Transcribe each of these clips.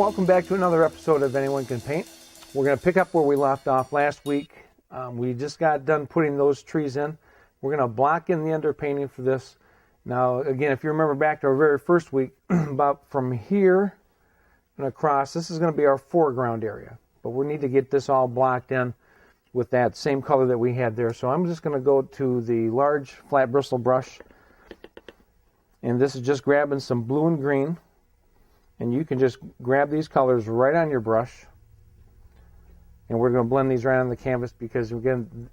welcome back to another episode of Anyone Can Paint. We're going to pick up where we left off last week. We just got done putting those trees in. We're going to block in the underpainting for this. Now, again, if you remember back to our very first week, about from here and across, this is going to be our foreground area. But we need to get this all blocked in with that same color that we had there. So I'm just going to go to the large flat bristle brush. And this is just grabbing some blue and green. And you can just grab these colors right on your brush. And we're going to blend these right on the canvas because, again,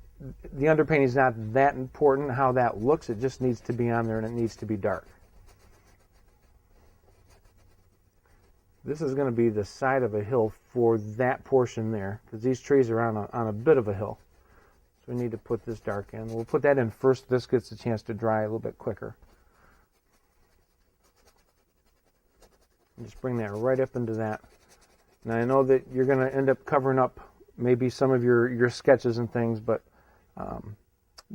the underpainting is not that important how that looks. It just needs to be on there and it needs to be dark. This is going to be the side of a hill for that portion there because these trees are on a bit of a hill. So we need to put this dark in. We'll put that in first. This gets a chance to dry a little bit quicker. And just bring that right up into that. Now I know that you're going to end up covering up maybe some of your sketches and things, but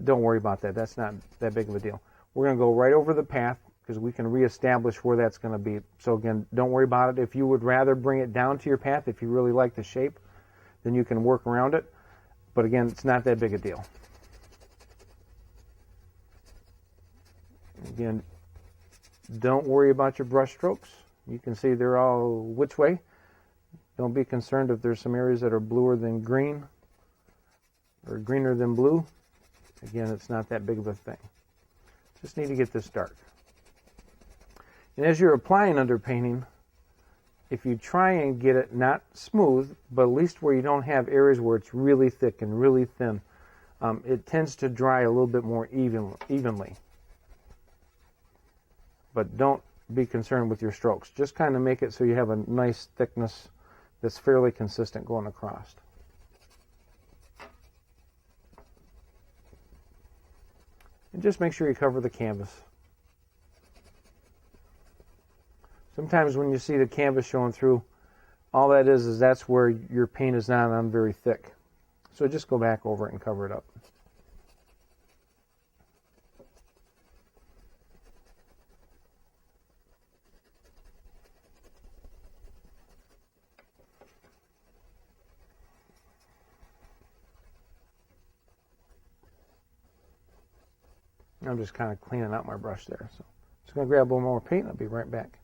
don't worry about that. That's not that big of a deal. We're going to go right over the path because we can reestablish where that's going to be. So again, don't worry about it. If you would rather bring it down to your path, if you really like the shape, then you can work around it. But again, it's not that big a deal. Again, don't worry about your brush strokes. You can see they're all which way. Don't be concerned if there's some areas that are bluer than green or greener than blue. Again, it's not that big of a thing. Just need to get this dark. And as you're applying underpainting, if you try and get it not smooth, but at least where you don't have areas where it's really thick and really thin, it tends to dry a little bit more evenly. But don't be concerned with your strokes. Just kind of make it so you have a nice thickness that's fairly consistent going across. And just make sure you cover the canvas. Sometimes when you see the canvas showing through, all that is that's where your paint is not on very thick. So just go back over it and cover it up. I'm just kind of cleaning out my brush there. So I'm just going to grab a little more paint and I'll be right back.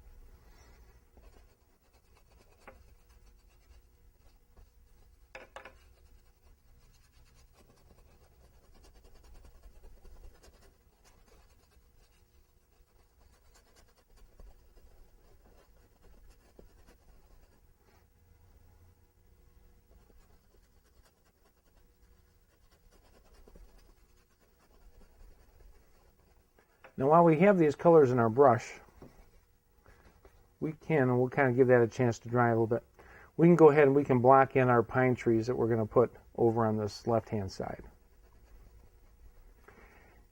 Now while we have these colors in our brush, we'll kind of give that a chance to dry a little bit. We can go ahead and we can block in our pine trees that we're going to put over on this left-hand side.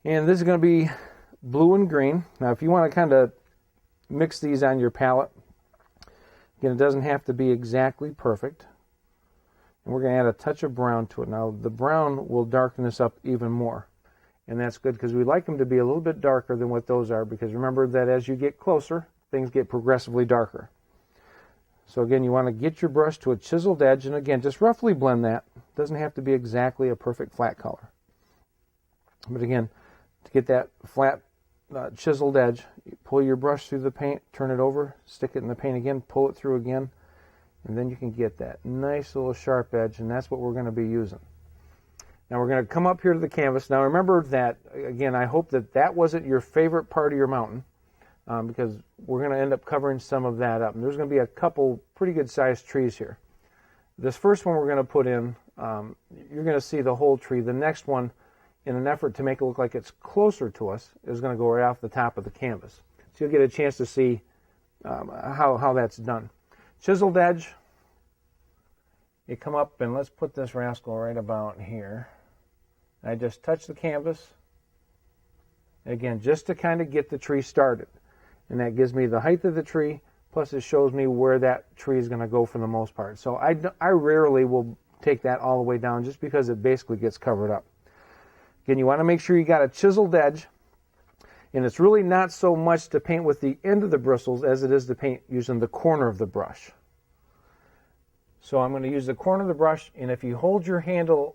And this is going to be blue and green. Now if you want to kind of mix these on your palette, again, it doesn't have to be exactly perfect. And we're going to add a touch of brown to it. Now the brown will darken this up even more. And that's good because we like them to be a little bit darker than what those are, because remember that as you get closer, things get progressively darker. So again, you want to get your brush to a chiseled edge, and again, just roughly blend that. It doesn't have to be exactly a perfect flat color. But again, to get that flat chiseled edge, you pull your brush through the paint, turn it over, stick it in the paint again, pull it through again, and then you can get that nice little sharp edge, and that's what we're going to be using. Now we're going to come up here to the canvas. Now remember that, again, I hope that that wasn't your favorite part of your mountain, because we're going to end up covering some of that up. And there's going to be a couple pretty good sized trees here. This first one we're going to put in, you're going to see the whole tree. The next one, in an effort to make it look like it's closer to us, is going to go right off the top of the canvas. So you'll get a chance to see how that's done. Chiseled edge. You come up and let's put this rascal right about here. I just touch the canvas, again, just to kind of get the tree started. And that gives me the height of the tree, plus it shows me where that tree is going to go for the most part. So I rarely will take that all the way down just because it basically gets covered up. Again, you want to make sure you got a chiseled edge, and it's really not so much to paint with the end of the bristles as it is to paint using the corner of the brush. So I'm going to use the corner of the brush, and if you hold your handle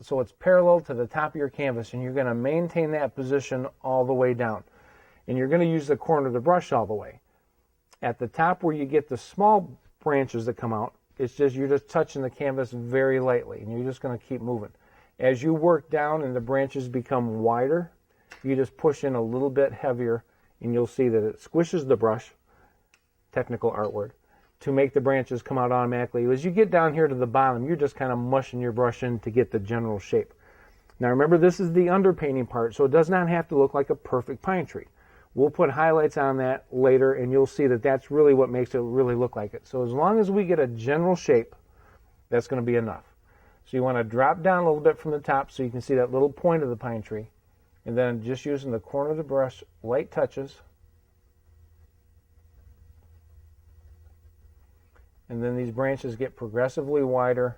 so it's parallel to the top of your canvas, and you're going to maintain that position all the way down. And you're going to use the corner of the brush all the way. At the top where you get the small branches that come out, you're just touching the canvas very lightly, and you're just going to keep moving. As you work down and the branches become wider, you just push in a little bit heavier, and you'll see that it squishes the brush, technical art word, to make the branches come out automatically. As you get down here to the bottom, you're just kind of mushing your brush in to get the general shape. Now remember, this is the underpainting part, so it does not have to look like a perfect pine tree. We'll put highlights on that later, and you'll see that that's really what makes it really look like it. So as long as we get a general shape, that's going to be enough. So you want to drop down a little bit from the top so you can see that little point of the pine tree, and then just using the corner of the brush, light touches. And then these branches get progressively wider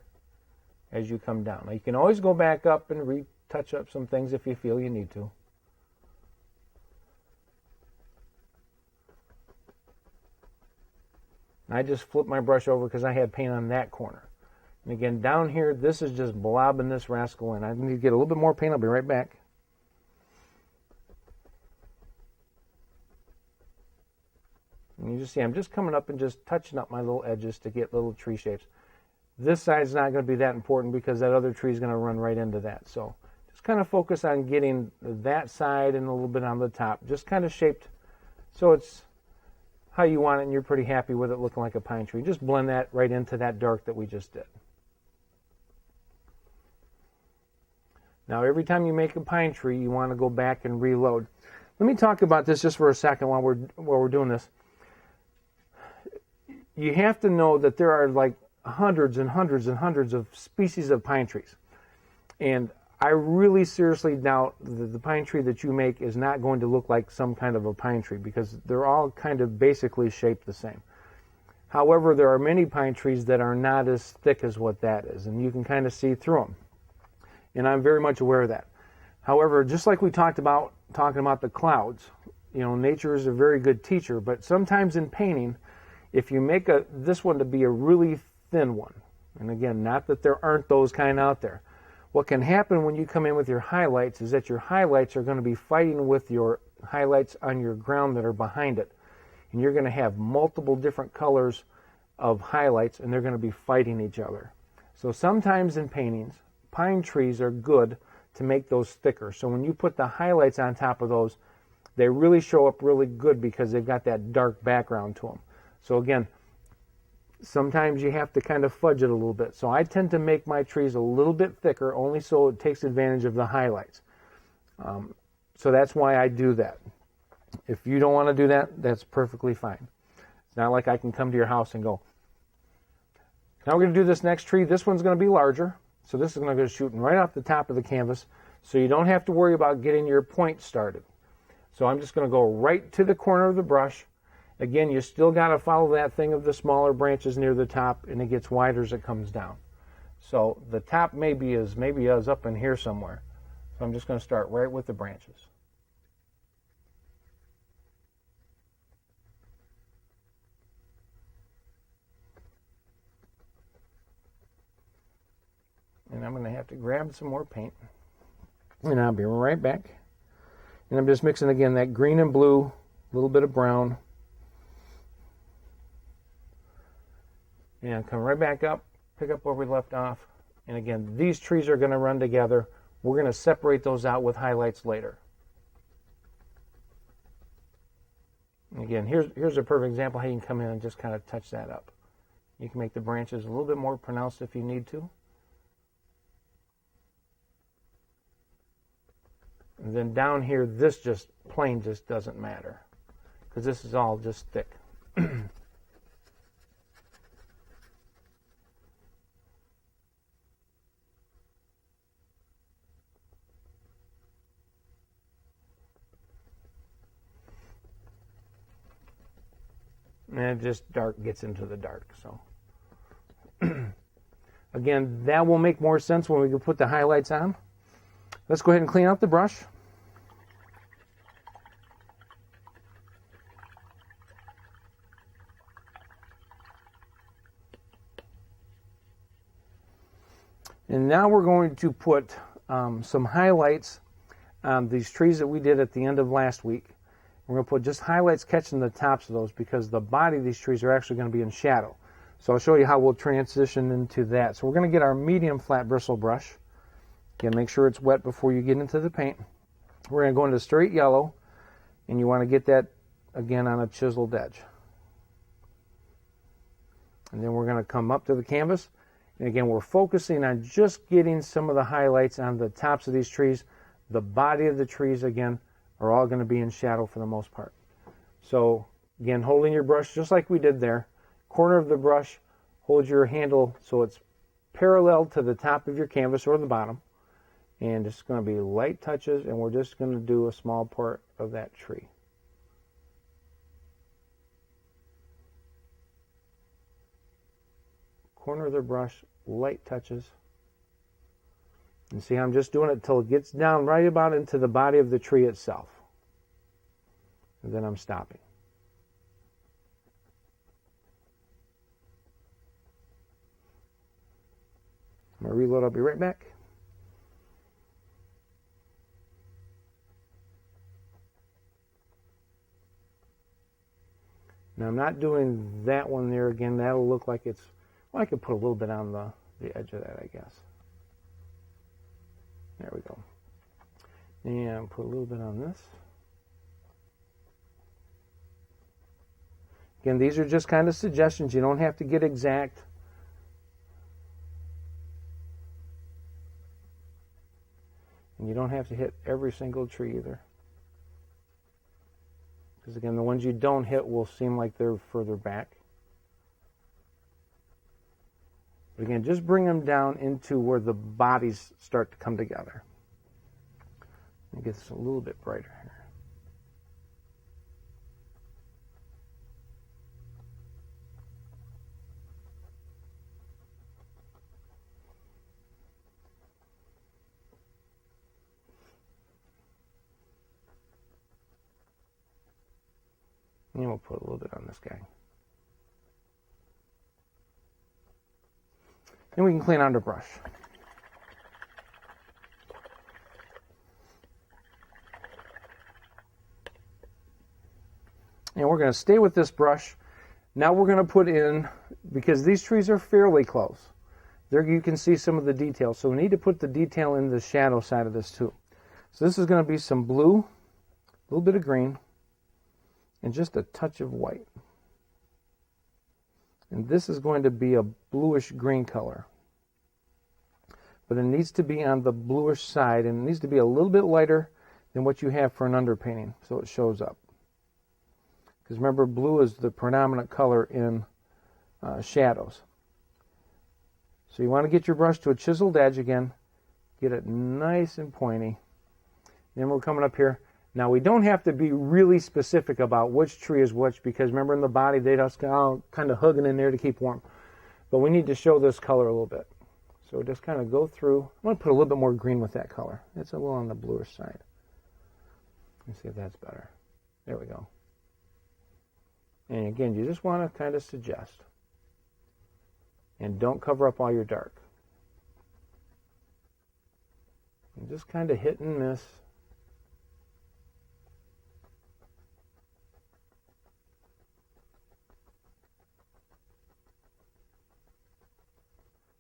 as you come down. Now you can always go back up and retouch up some things if you feel you need to. I just flipped my brush over because I had paint on that corner. And again, down here, this is just blobbing this rascal in. I need to get a little bit more paint. I'll be right back. And you just see I'm just coming up and just touching up my little edges to get little tree shapes. This side's not going to be that important because that other tree is going to run right into that. So just kind of focus on getting that side and a little bit on the top, just kind of shaped so it's how you want it and you're pretty happy with it looking like a pine tree. Just blend that right into that dark that we just did. Now every time you make a pine tree, you want to go back and reload. Let me talk about this just for a second while we're doing this. You have to know that there are like hundreds and hundreds and hundreds of species of pine trees. And I really seriously doubt that the pine tree that you make is not going to look like some kind of a pine tree because they're all kind of basically shaped the same. However, there are many pine trees that are not as thick as what that is, and you can kind of see through them. And I'm very much aware of that. However, just like we talking about the clouds, you know, nature is a very good teacher, but sometimes in painting, if you make this one to be a really thin one, and again, not that there aren't those kind out there, what can happen when you come in with your highlights is that your highlights are going to be fighting with your highlights on your ground that are behind it. And you're going to have multiple different colors of highlights, and they're going to be fighting each other. So sometimes in paintings, pine trees are good to make those thicker. So when you put the highlights on top of those, they really show up really good because they've got that dark background to them. So again, sometimes you have to kind of fudge it a little bit. So I tend to make my trees a little bit thicker only so it takes advantage of the highlights. So that's why I do that. If you don't want to do that, that's perfectly fine. It's not like I can come to your house and go, now we're going to do this next tree. This one's going to be larger. So this is going to go shooting right off the top of the canvas. So you don't have to worry about getting your point started. So I'm just going to go right to the corner of the brush. Again, you still got to follow that thing of the smaller branches near the top, and it gets wider as it comes down. So the top maybe is up in here somewhere. So I'm just going to start right with the branches. And I'm going to have to grab some more paint. And I'll be right back. And I'm just mixing again that green and blue, a little bit of brown. And come right back up, pick up where we left off. And again, these trees are going to run together. We're going to separate those out with highlights later. And again, here's a perfect example how you can come in and just kind of touch that up. You can make the branches a little bit more pronounced if you need to. And then down here, this just plain just doesn't matter because this is all just thick. And it just dark gets into the dark. So again, that will make more sense when we can put the highlights on. Let's go ahead and clean out the brush. And now we're going to put some highlights on these trees that we did at the end of last week. We're going to put just highlights catching the tops of those because the body of these trees are actually going to be in shadow. So I'll show you how we'll transition into that. So we're going to get our medium flat bristle brush. Again, make sure it's wet before you get into the paint. We're going to go into straight yellow, and you want to get that, again, on a chiseled edge. And then we're going to come up to the canvas. And again, we're focusing on just getting some of the highlights on the tops of these trees. The body of the trees, again, are all going to be in shadow for the most part. So, again, holding your brush just like we did there. Corner of the brush, hold your handle so it's parallel to the top of your canvas or the bottom. And it's going to be light touches, and we're just going to do a small part of that tree. Corner of the brush, light touches. And see, I'm just doing it until it gets down right about into the body of the tree itself. And then I'm stopping. I'm going to reload. I'll be right back. Now I'm not doing that one there again. That'll look like it's, well, I could put a little bit on the edge of that, I guess. There we go. And put a little bit on this. Again, these are just kind of suggestions. You don't have to get exact. And you don't have to hit every single tree either. Because again, the ones you don't hit will seem like they're further back. But again, just bring them down into where the bodies start to come together. It gets a little bit brighter here. And we'll put a little bit on this guy. And we can clean out our brush. And we're going to stay with this brush. Now we're going to put in, because these trees are fairly close, there you can see some of the detail. So we need to put the detail in the shadow side of this too. So this is going to be some blue, a little bit of green, and just a touch of white. And this is going to be a bluish green color. But it needs to be on the bluish side, and it needs to be a little bit lighter than what you have for an underpainting, so it shows up. Because remember, blue is the predominant color in shadows. So you want to get your brush to a chiseled edge again. Get it nice and pointy. Then we're coming up here. Now, we don't have to be really specific about which tree is which, because remember in the body, they just kind of hugging in there to keep warm. But we need to show this color a little bit. So just kind of go through. I'm going to put a little bit more green with that color. It's a little on the bluish side. Let's see if that's better. There we go. And again, you just want to kind of suggest. And don't cover up all your dark. And just kind of hit and miss.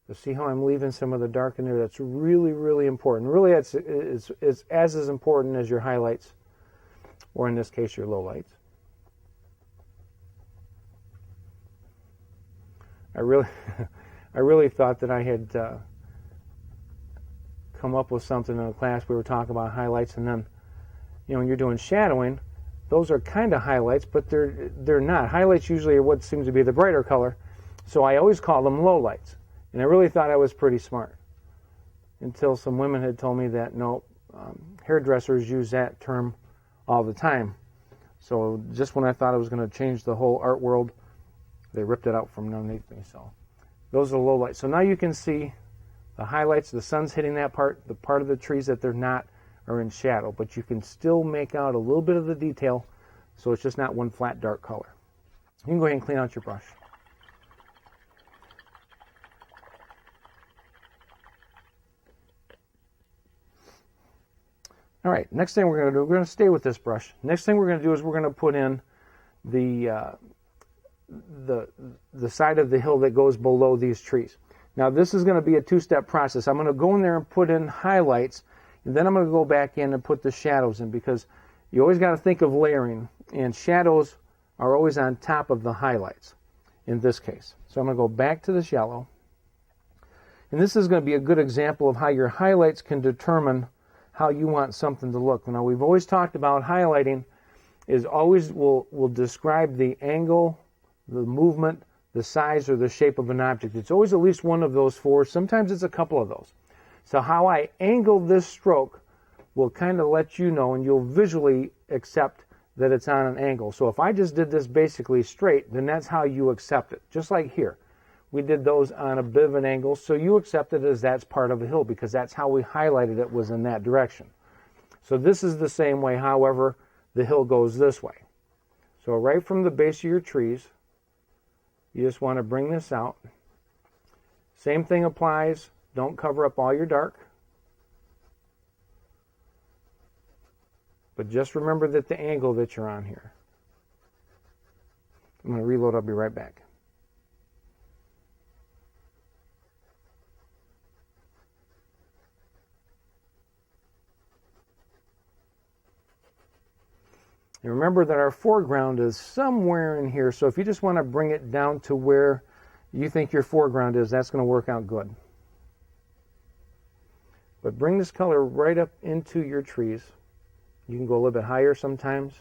So see how I'm leaving some of the dark in there? That's really, really important. Really, it's as important as your highlights, or in this case, your lowlights. I really thought that I had come up with something in the class. We were talking about highlights, and then, when you're doing shadowing, those are kind of highlights, but they're not. Highlights usually are what seems to be the brighter color, so I always call them lowlights. And I really thought I was pretty smart until some women had told me that, no, hairdressers use that term all the time. So just when I thought I was going to change the whole art world, they ripped it out from underneath me. So those are the lowlights. So now you can see the highlights, the sun's hitting that part, the part of the trees that they're not are in shadow, but you can still make out a little bit of the detail, so it's just not one flat dark color. You can go ahead and clean out your brush. All right, next thing we're going to do, we're going to stay with this brush. Next thing we're going to do is we're going to put in the side of the hill that goes below these trees. Now this is going to be a two-step process. I'm going to go in there and put in highlights, and then I'm going to go back in and put the shadows in, because you always got to think of layering, and shadows are always on top of the highlights in this case. So I'm going to go back to this yellow, and this is going to be a good example of how your highlights can determine how you want something to look. Now we've always talked about highlighting is always will describe the angle, the movement, the size, or the shape of an object. It's always at least one of those four. Sometimes it's a couple of those. So how I angle this stroke will kind of let you know, and you'll visually accept that it's on an angle. So if I just did this basically straight, then that's how you accept it. Just like here. We did those on a bit of an angle, so you accept it as that's part of a hill, because that's how we highlighted it, was in that direction. So this is the same way, however, the hill goes this way. So right from the base of your trees, you just want to bring this out. Same thing applies. Don't cover up all your dark. But just remember that the angle that you're on here. I'm going to reload. I'll be right back. And remember that our foreground is somewhere in here, so if you just want to bring it down to where you think your foreground is, that's going to work out good. But bring this color right up into your trees. You can go a little bit higher sometimes.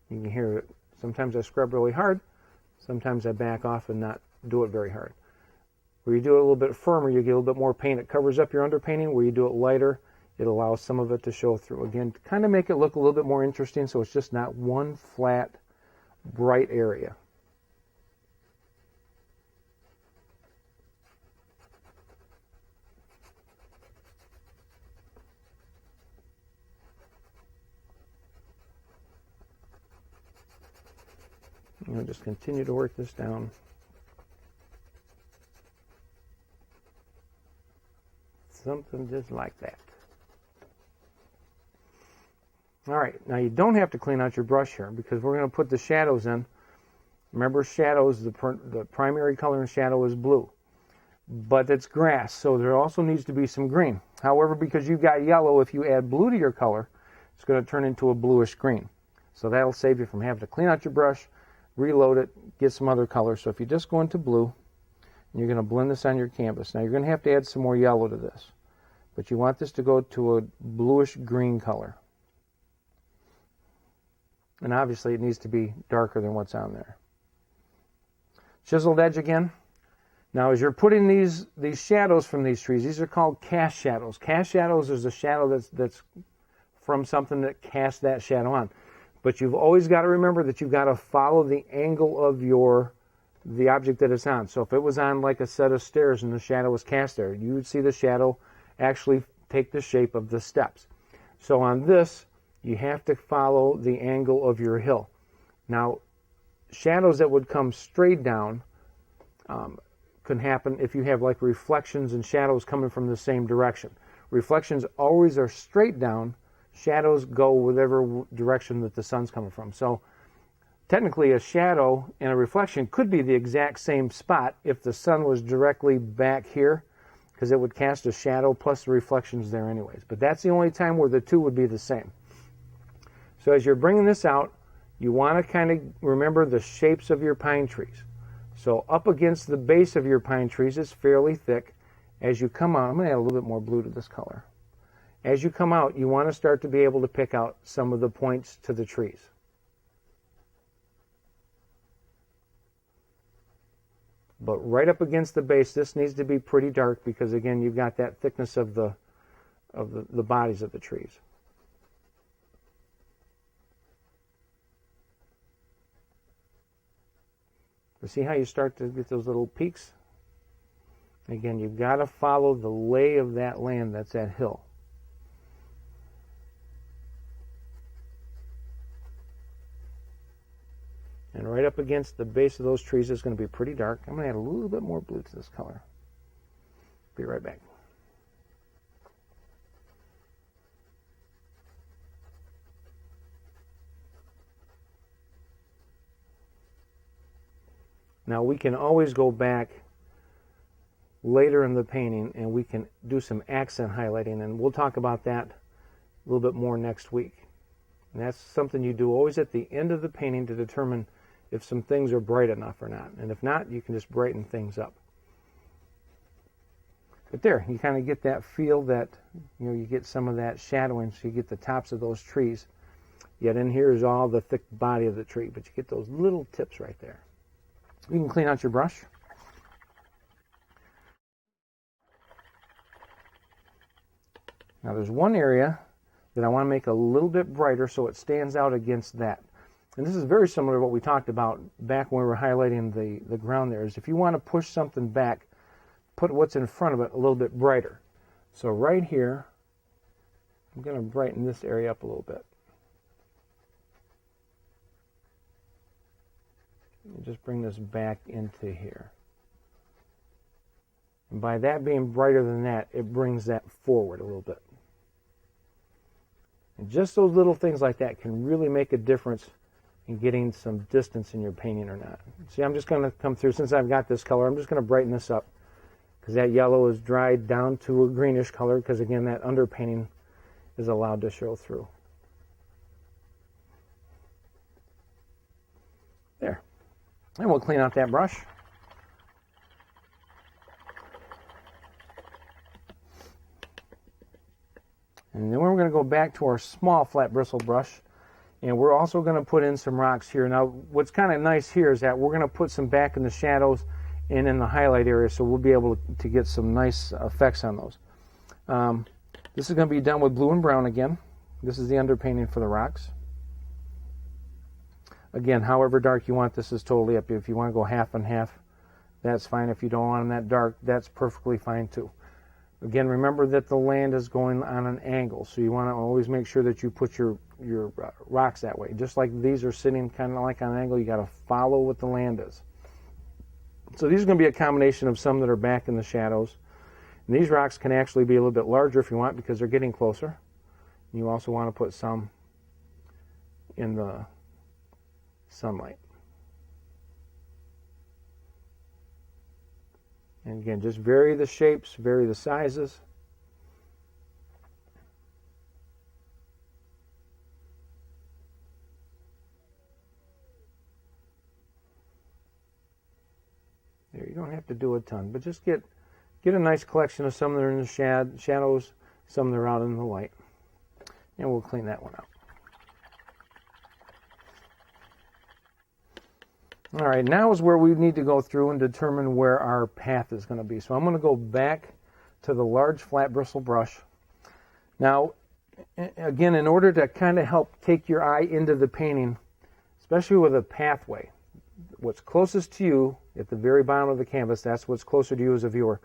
You can hear it. Sometimes I scrub really hard. Sometimes I back off and not do it very hard. Where you do it a little bit firmer, you get a little bit more paint. It covers up your underpainting. Where you do it lighter, it allows some of it to show through. Again, to kind of make it look a little bit more interesting, so it's just not one flat, bright area. I'll just continue to work this down. Something just like that. All right, now you don't have to clean out your brush here, because we're going to put the shadows in. Remember, shadows, the primary color in shadow is blue. But it's grass, so there also needs to be some green. However, because you've got yellow, if you add blue to your color, it's going to turn into a bluish green. So that'll save you from having to clean out your brush, reload it, get some other color. So if you just go into blue, and you're going to blend this on your canvas. Now you're going to have to add some more yellow to this, but you want this to go to a bluish green color. And obviously it needs to be darker than what's on there. Chiseled edge again. Now as you're putting these shadows from these trees, these are called cast shadows. Cast shadows is a shadow that's from something that casts that shadow on. But you've always got to remember that you've got to follow the angle of the object that it's on. So if it was on like a set of stairs and the shadow was cast there, you would see the shadow actually take the shape of the steps. So on this, you have to follow the angle of your hill. Now, shadows that would come straight down can happen if you have like reflections and shadows coming from the same direction. Reflections always are straight down. Shadows go whatever direction that the sun's coming from. So technically, a shadow and a reflection could be the exact same spot if the sun was directly back here, because it would cast a shadow plus the reflections there anyways. But that's the only time where the two would be the same. So as you're bringing this out, you want to kind of remember the shapes of your pine trees. So up against the base of your pine trees is fairly thick. As you come out, I'm going to add a little bit more blue to this color. As you come out, you want to start to be able to pick out some of the points to the trees. But right up against the base, this needs to be pretty dark, because again, you've got that thickness of the bodies of the trees. But see how you start to get those little peaks? Again, you've got to follow the lay of that land, that's that hill. And right up against the base of those trees is going to be pretty dark. I'm going to add a little bit more blue to this color. Be right back. Now we can always go back later in the painting and we can do some accent highlighting, and we'll talk about that a little bit more next week. And that's something you do always at the end of the painting to determine if some things are bright enough or not. And if not, you can just brighten things up. But there, you kind of get that feel that, you get some of that shadowing, so you get the tops of those trees. Yet in here is all the thick body of the tree, but you get those little tips right there. You can clean out your brush. Now there's one area that I want to make a little bit brighter so it stands out against that. And this is very similar to what we talked about back when we were highlighting the ground there, is if you want to push something back, put what's in front of it a little bit brighter. So right here, I'm going to brighten this area up a little bit. Just bring this back into here. And by that being brighter than that, it brings that forward a little bit. And just those little things like that can really make a difference in getting some distance in your painting or not. See, I'm just going to come through, since I've got this color, I'm just going to brighten this up, because that yellow is dried down to a greenish color, because again, that underpainting is allowed to show through. There. And we'll clean out that brush. And then we're going to go back to our small flat bristle brush, and we're also going to put in some rocks here. Now, what's kind of nice here is that we're going to put some back in the shadows and in the highlight area, so we'll be able to get some nice effects on those. This is going to be done with blue and brown again. This is the underpainting for the rocks. Again, however dark you want this is totally up to you. If you want to go half and half, that's fine. If you don't want them that dark, that's perfectly fine too. Again, remember that the land is going on an angle, so you want to always make sure that you put your rocks that way. Just like these are sitting kind of like on an angle, you got to follow what the land is. So these are going to be a combination of some that are back in the shadows. And these rocks can actually be a little bit larger if you want, because they're getting closer. You also want to put some in the sunlight. And again, just vary the shapes, vary the sizes. There, you don't have to do a ton, but just get a nice collection of some that are in the shadows, some that are out in the light. And we'll clean that one out. All right, now is where we need to go through and determine where our path is going to be. So I'm going to go back to the large flat bristle brush. Now, again, in order to kind of help take your eye into the painting, especially with a pathway, what's closest to you at the very bottom of the canvas, that's what's closer to you as a viewer,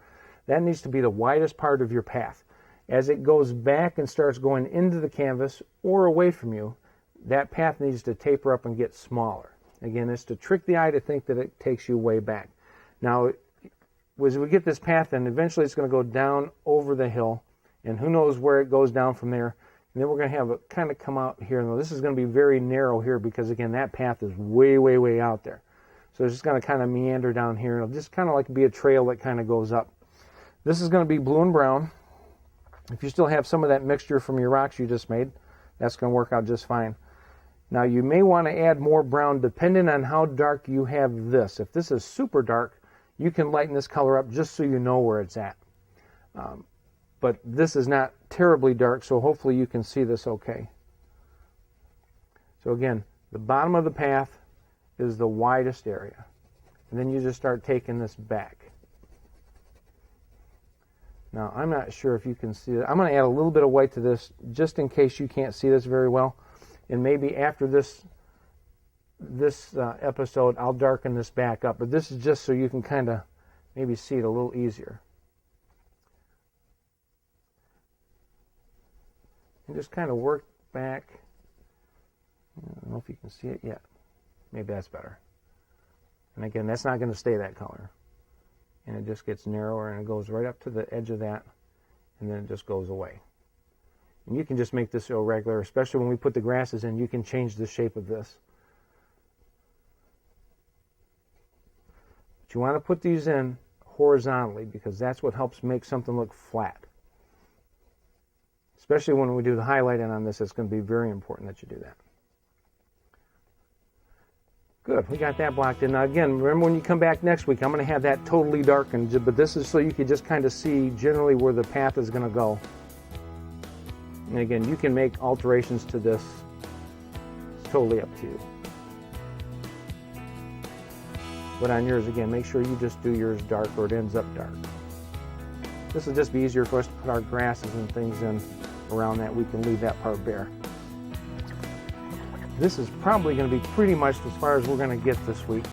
that needs to be the widest part of your path. As it goes back and starts going into the canvas or away from you, that path needs to taper up and get smaller. Again, it's to trick the eye to think that it takes you way back. Now, as we get this path in, eventually it's going to go down over the hill, and who knows where it goes down from there. And then we're going to have it kind of come out here. Now, this is going to be very narrow here because, again, that path is way, way, way out there. So it's just going to kind of meander down here. It'll just kind of like be a trail that kind of goes up. This is going to be blue and brown. If you still have some of that mixture from your rocks you just made, that's going to work out just fine. Now, you may want to add more brown depending on how dark you have this. If this is super dark, you can lighten this color up just so you know where it's at. But this is not terribly dark, so hopefully you can see this okay. So again, the bottom of the path is the widest area. And then you just start taking this back. Now, I'm not sure if you can see it. I'm going to add a little bit of white to this just in case you can't see this very well. And maybe after this episode, I'll darken this back up. But this is just so you can kind of maybe see it a little easier. And just kind of work back. I don't know if you can see it yet. Maybe that's better. And again, that's not going to stay that color. And it just gets narrower, and it goes right up to the edge of that, and then it just goes away. And you can just make this irregular, especially when we put the grasses in. You can change the shape of this. But you want to put these in horizontally, because that's what helps make something look flat. Especially when we do the highlighting on this, it's going to be very important that you do that. Good, we got that blocked in. Now again, remember when you come back next week, I'm going to have that totally darkened, but this is so you can just kind of see generally where the path is going to go. And again, you can make alterations to this. It's totally up to you. But on yours, again, make sure you just do yours dark or it ends up dark. This will just be easier for us to put our grasses and things in around that. We can leave that part bare. This is probably going to be pretty much as far as we're going to get this week.